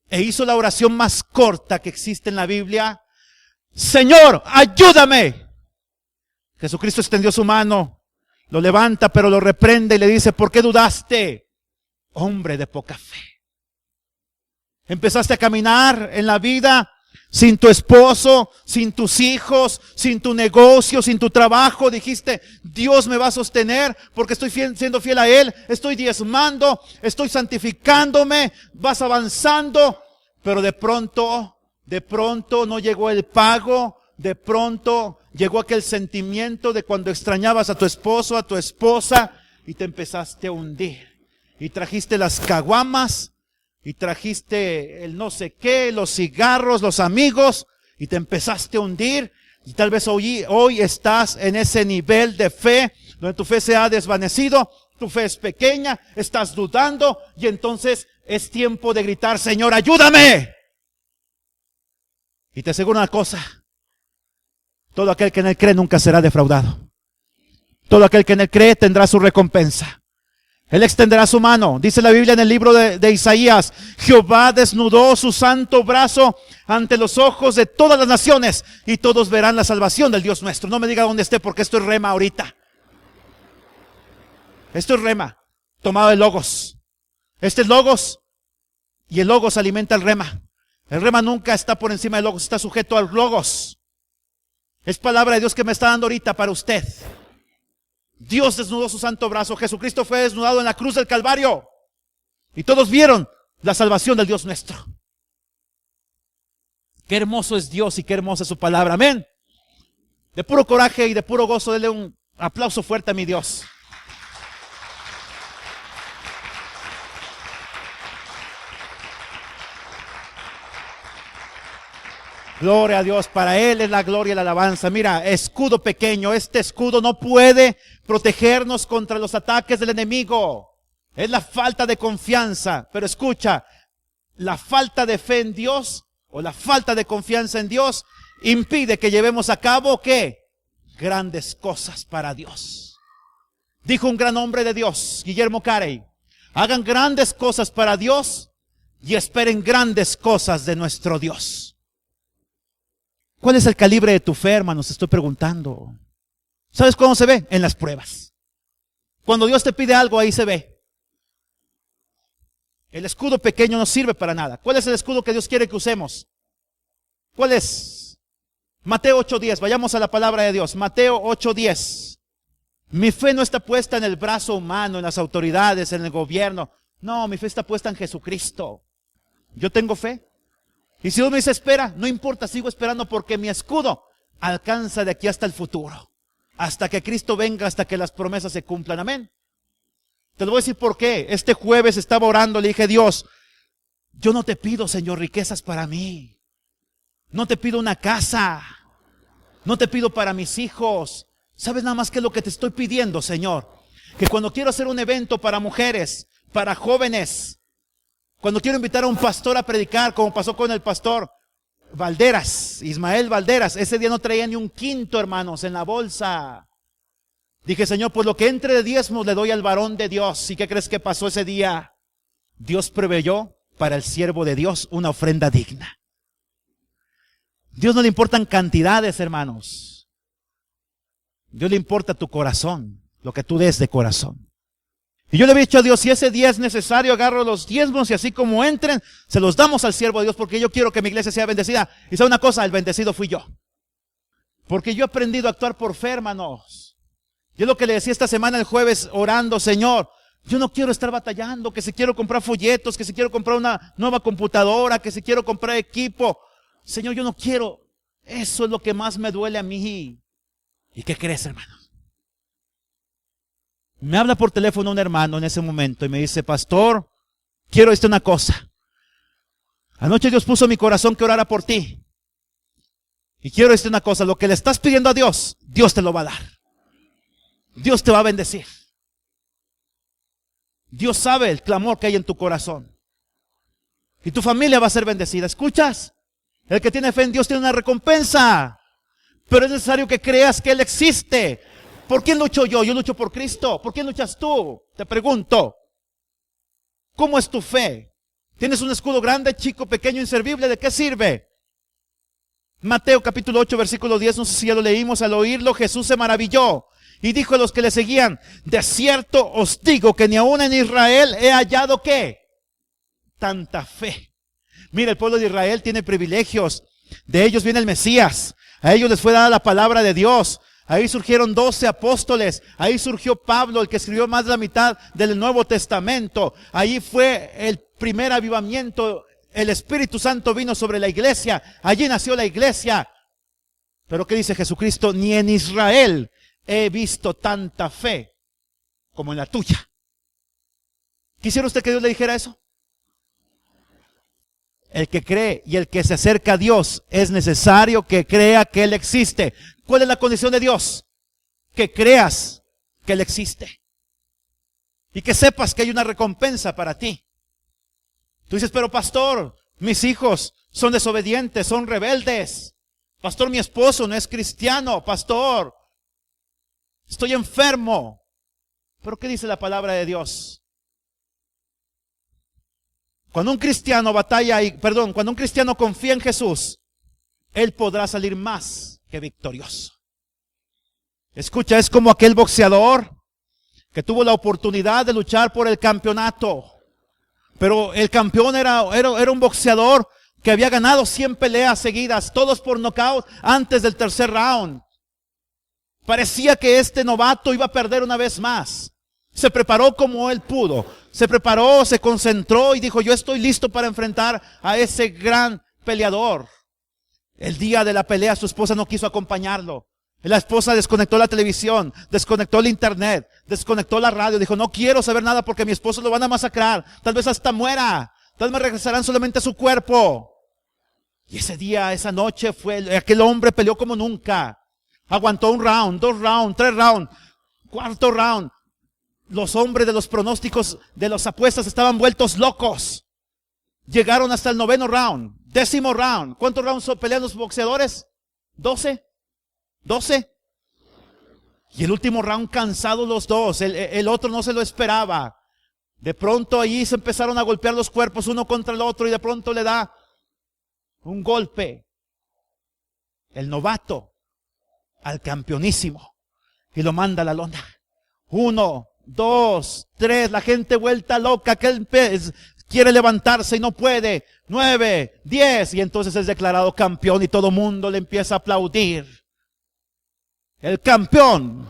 E hizo la oración más corta que existe en la Biblia. Señor, ayúdame. Jesucristo extendió su mano, lo levanta, pero lo reprende y le dice, ¿por qué dudaste? Hombre de poca fe. Empezaste a caminar en la vida sin tu esposo, sin tus hijos, sin tu negocio, sin tu trabajo. Dijiste, Dios me va a sostener porque estoy siendo fiel a Él. Estoy diezmando, estoy santificándome, vas avanzando. Pero de pronto no llegó el pago. De pronto llegó aquel sentimiento de cuando extrañabas a tu esposo, a tu esposa, y te empezaste a hundir. Y trajiste las caguamas, y trajiste el no sé qué, los cigarros, los amigos, y te empezaste a hundir. Y tal vez hoy estás en ese nivel de fe, donde tu fe se ha desvanecido, tu fe es pequeña, estás dudando, y entonces es tiempo de gritar, Señor, ayúdame. Y te aseguro una cosa, todo aquel que en Él cree nunca será defraudado. Todo aquel que en Él cree tendrá su recompensa. Él extenderá su mano. Dice la Biblia en el libro de Isaías, Jehová desnudó su santo brazo ante los ojos de todas las naciones y todos verán la salvación del Dios nuestro. No me diga dónde esté porque esto es rema ahorita. Esto es rema, tomado de Logos. Este es Logos y el Logos alimenta el rema. El rema nunca está por encima del Logos, está sujeto al Logos. Es palabra de Dios que me está dando ahorita para usted. Dios desnudó su santo brazo. Jesucristo fue desnudado en la cruz del Calvario. Y todos vieron la salvación del Dios nuestro. Qué hermoso es Dios y qué hermosa es su palabra. Amén. De puro coraje y de puro gozo, denle un aplauso fuerte a mi Dios. Gloria a Dios, para Él es la gloria y la alabanza. Mira, escudo pequeño, este escudo no puede protegernos contra los ataques del enemigo. Es la falta de confianza. Pero escucha, la falta de fe en Dios o la falta de confianza en Dios impide que llevemos a cabo, ¿qué? Grandes cosas para Dios. Dijo un gran hombre de Dios, Guillermo Carey, hagan grandes cosas para Dios y esperen grandes cosas de nuestro Dios. ¿Cuál es el calibre de tu fe, hermanos? Estoy preguntando. ¿Sabes cómo se ve? En las pruebas. Cuando Dios te pide algo, ahí se ve. El escudo pequeño no sirve para nada. ¿Cuál es el escudo que Dios quiere que usemos? ¿Cuál es? Mateo 8:10. Vayamos a la palabra de Dios. Mateo 8:10. Mi fe no está puesta en el brazo humano, en las autoridades, en el gobierno. No, mi fe está puesta en Jesucristo. Yo tengo fe. Y si Dios me dice espera, no importa, sigo esperando porque mi escudo alcanza de aquí hasta el futuro. Hasta que Cristo venga, hasta que las promesas se cumplan. Amén. Te lo voy a decir por qué. Este jueves estaba orando, le dije, Dios, yo no te pido, Señor, riquezas para mí. No te pido una casa. No te pido para mis hijos. ¿Sabes nada más qué es lo que te estoy pidiendo, Señor? Que cuando quiero hacer un evento para mujeres, para jóvenes, cuando quiero invitar a un pastor a predicar, como pasó con el pastor Valderas, Ismael Valderas, ese día no traía ni un quinto, hermanos, en la bolsa. Dije, Señor, pues lo que entre de diezmos le doy al varón de Dios. ¿Y qué crees que pasó ese día? Dios proveyó para el siervo de Dios una ofrenda digna. Dios no le importan cantidades, hermanos. Dios le importa tu corazón, lo que tú des de corazón. Y yo le había dicho a Dios, si ese día es necesario, agarro los diezmos y así como entren, se los damos al siervo de Dios, porque yo quiero que mi iglesia sea bendecida. Y sabe una cosa, el bendecido fui yo. Porque yo he aprendido a actuar por fe, hermanos. Yo lo que le decía esta semana el jueves orando, Señor, yo no quiero estar batallando, que si quiero comprar folletos, que si quiero comprar una nueva computadora, que si quiero comprar equipo. Señor, yo no quiero. Eso es lo que más me duele a mí. ¿Y qué crees, hermanos? Me habla por teléfono un hermano en ese momento y me dice, pastor, quiero decirte una cosa. Anoche Dios puso en mi corazón que orara por ti. Y quiero decirte una cosa, lo que le estás pidiendo a Dios, Dios te lo va a dar. Dios te va a bendecir. Dios sabe el clamor que hay en tu corazón. Y tu familia va a ser bendecida. ¿Escuchas? El que tiene fe en Dios tiene una recompensa. Pero es necesario que creas que Él existe. ¿Por quién lucho yo? Yo lucho por Cristo. ¿Por quién luchas tú? Te pregunto. ¿Cómo es tu fe? ¿Tienes un escudo grande, chico, pequeño, inservible? ¿De qué sirve? Mateo capítulo 8, versículo 10, no sé si ya lo leímos. Al oírlo, Jesús se maravilló y dijo a los que le seguían, de cierto os digo que ni aún en Israel he hallado ¿qué? Tanta fe. Mira, el pueblo de Israel tiene privilegios. De ellos viene el Mesías. A ellos les fue dada la palabra de Dios. Ahí surgieron 12 apóstoles. Ahí surgió Pablo, el que escribió más de la mitad del Nuevo Testamento. Ahí fue el primer avivamiento. El Espíritu Santo vino sobre la iglesia. Allí nació la iglesia. Pero ¿qué dice Jesucristo? Ni en Israel he visto tanta fe como en la tuya. ¿Quisiera usted que Dios le dijera eso? El que cree y el que se acerca a Dios es necesario que crea que Él existe. ¿Cuál es la condición de Dios? Que creas que Él existe. Y que sepas que hay una recompensa para ti. Tú dices, pero pastor, mis hijos son desobedientes, son rebeldes. Pastor, mi esposo no es cristiano. Pastor, estoy enfermo. ¿Pero qué dice la palabra de Dios? Cuando un cristiano cuando un cristiano confía en Jesús, él podrá salir más que victorioso. Escucha, es como aquel boxeador que tuvo la oportunidad de luchar por el campeonato. Pero el campeón era un boxeador que había ganado 100 peleas seguidas, todos por nocaut antes del tercer round. Parecía que este novato iba a perder una vez más. Se preparó como él pudo. Se preparó, se concentró y dijo, yo estoy listo para enfrentar a ese gran peleador. El día de la pelea su esposa no quiso acompañarlo. La esposa desconectó la televisión, desconectó el internet, desconectó la radio. Dijo, no quiero saber nada porque a mi esposo lo van a masacrar. Tal vez hasta muera. Tal vez me regresarán solamente su cuerpo. Y ese día, esa noche, aquel hombre peleó como nunca. Aguantó un round, 2 rounds, 3 rounds, 4º round. Los hombres de los pronósticos de las apuestas estaban vueltos locos. Llegaron hasta el 9º round, 10º round. ¿Cuántos rounds pelean los boxeadores? 12. Y el último round cansados los dos. El otro no se lo esperaba. De pronto allí se empezaron a golpear los cuerpos uno contra el otro y de pronto le da un golpe el novato al campeonísimo y lo manda a la lona. 1, 2, 3, la gente vuelta loca, aquel pez quiere levantarse y no puede. 9, 10 y entonces es declarado campeón y todo mundo le empieza a aplaudir. El campeón.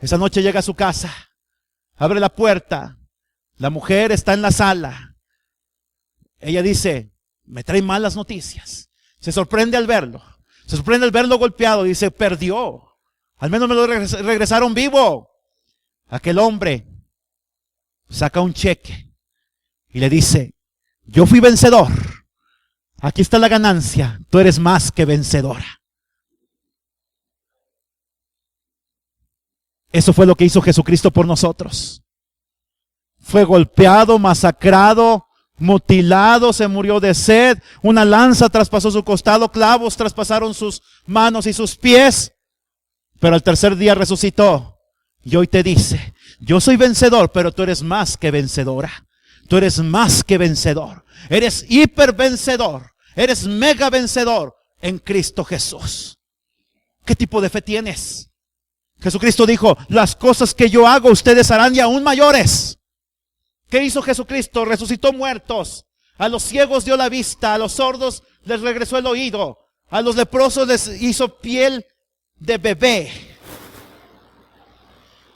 Esa noche llega a su casa, abre la puerta, la mujer está en la sala. Ella dice, me trae malas noticias. Se sorprende al verlo. Se sorprende al verlo golpeado. Dice, perdió. Al menos me lo regresaron vivo. Aquel hombre saca un cheque y le dice, yo fui vencedor. Aquí está la ganancia. Tú eres más que vencedora. Eso fue lo que hizo Jesucristo por nosotros. Fue golpeado, masacrado, mutilado, se murió de sed. Una lanza traspasó su costado, clavos traspasaron sus manos y sus pies. Pero al tercer día resucitó. Y hoy te dice, yo soy vencedor, pero tú eres más que vencedora. Tú eres más que vencedor. Eres hiper vencedor. Eres mega vencedor en Cristo Jesús. ¿Qué tipo de fe tienes? Jesucristo dijo, las cosas que yo hago ustedes harán y aún mayores. ¿Qué hizo Jesucristo? Resucitó muertos. A los ciegos dio la vista. A los sordos les regresó el oído. A los leprosos les hizo piel de bebé.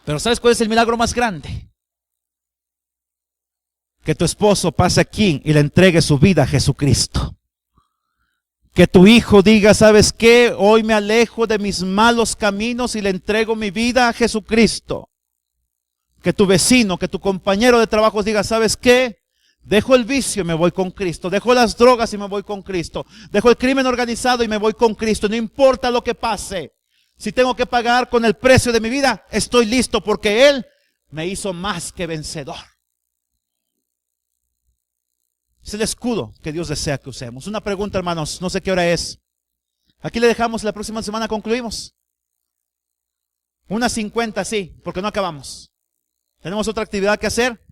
Pero ¿sabes cuál es el milagro más grande? Que tu esposo pase aquí y le entregue su vida a Jesucristo. Que tu hijo diga, ¿sabes qué? Hoy me alejo de mis malos caminos y le entrego mi vida a Jesucristo. Que tu vecino, que tu compañero de trabajo diga, ¿sabes qué? Dejo el vicio y me voy con Cristo. Dejo las drogas y me voy con Cristo. Dejo el crimen organizado y me voy con Cristo. No importa lo que pase. Si tengo que pagar con el precio de mi vida, estoy listo porque Él me hizo más que vencedor. Es el escudo que Dios desea que usemos. Una pregunta, hermanos, no sé qué hora es. Aquí le dejamos, la próxima semana concluimos. 1:50, sí, porque no acabamos. Tenemos otra actividad que hacer.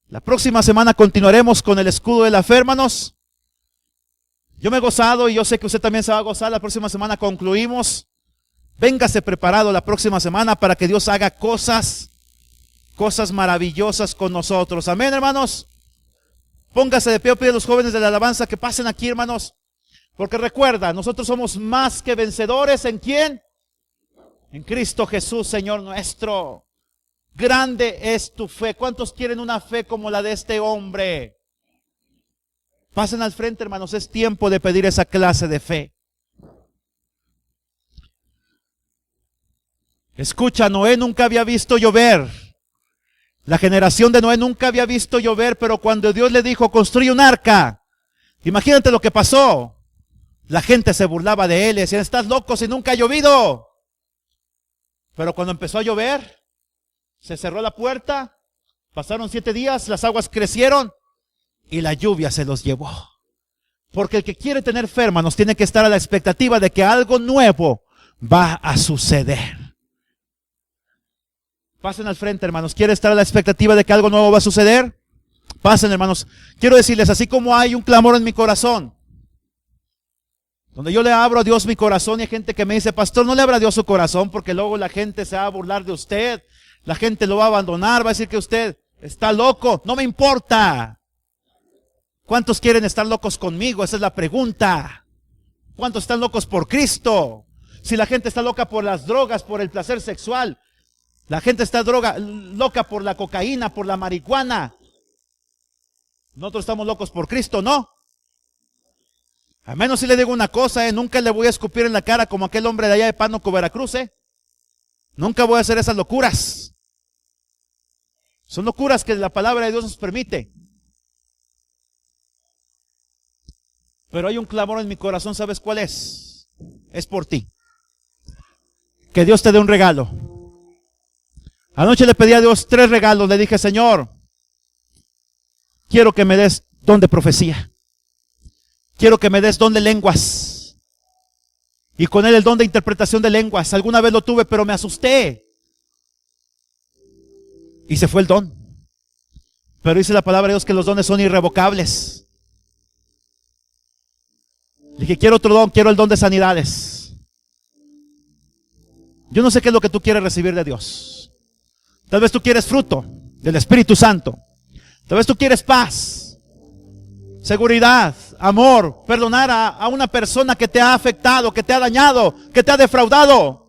La próxima semana continuaremos con el escudo de la fe, hermanos. Yo me he gozado y yo sé que usted también se va a gozar. La próxima semana concluimos. Véngase preparado la próxima semana para que Dios haga cosas maravillosas con nosotros. Amén, hermanos. Póngase de pie, pide a los jóvenes de la alabanza que pasen aquí, hermanos. Porque recuerda, nosotros somos más que vencedores. ¿En quién? En Cristo Jesús, Señor nuestro. Grande es tu fe. ¿Cuántos quieren una fe como la de este hombre? Pasen al frente, hermanos. Es tiempo de pedir esa clase de fe. Escucha, Noé nunca había visto llover. La generación de Noé nunca había visto llover, pero cuando Dios le dijo, construye un arca, imagínate lo que pasó. La gente se burlaba de él y decían, estás loco si nunca ha llovido. Pero cuando empezó a llover, se cerró la puerta, pasaron 7 días, las aguas crecieron y la lluvia se los llevó. Porque el que quiere tener fe, hermanos, tiene que estar a la expectativa de que algo nuevo va a suceder. Pasen al frente, hermanos. ¿Quiere estar a la expectativa de que algo nuevo va a suceder? Pasen, hermanos. Quiero decirles, así como hay un clamor en mi corazón, donde yo le abro a Dios mi corazón y hay gente que me dice, pastor, no le abra a Dios su corazón porque luego la gente se va a burlar de usted. La gente lo va a abandonar, va a decir que usted está loco. No me importa. ¿Cuántos quieren estar locos conmigo? Esa es la pregunta. ¿Cuántos están locos por Cristo? Si la gente está loca por las drogas, por el placer sexual, la gente está loca por la cocaína, por la marihuana. Nosotros estamos locos por Cristo, ¿no? A menos si le digo una cosa, nunca le voy a escupir en la cara como aquel hombre de allá de Pánuco, Veracruz, Nunca voy a hacer esas locuras. Son locuras que la palabra de Dios nos permite. Pero hay un clamor en mi corazón, ¿sabes cuál es? Es por ti. Que Dios te dé un regalo. Anoche le pedí a Dios 3 regalos. Le dije, Señor, quiero que me des don de profecía. Quiero que me des don de lenguas. Y con él el don de interpretación de lenguas. Alguna vez lo tuve, pero me asusté. Y se fue el don. Pero dice la palabra de Dios que los dones son irrevocables. Le dije, quiero otro don, quiero el don de sanidades. Yo no sé qué es lo que tú quieres recibir de Dios. Tal vez tú quieres fruto del Espíritu Santo. Tal vez tú quieres paz, seguridad, amor, perdonar a una persona que te ha afectado, que te ha dañado, que te ha defraudado.